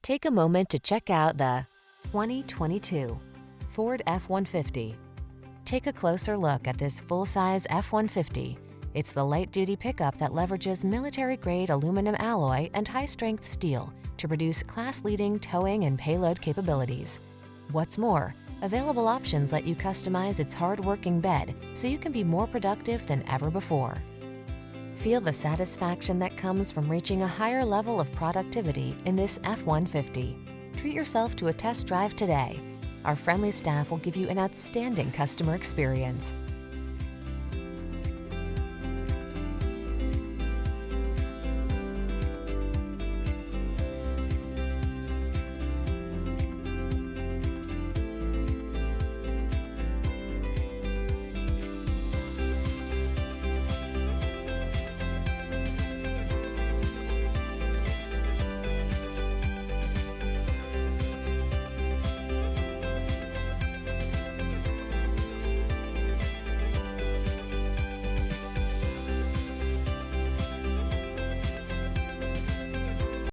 Take a moment to check out the 2022 Ford F-150. Take a closer look at this full-size F-150. It's the light-duty pickup that leverages military-grade aluminum alloy and high-strength steel to produce class-leading towing and payload capabilities. What's more, available options let you customize its hard-working bed so you can be more productive than ever before. Feel the satisfaction that comes from reaching a higher level of productivity in this F-150. Treat yourself to a test drive today. Our friendly staff will give you an outstanding customer experience.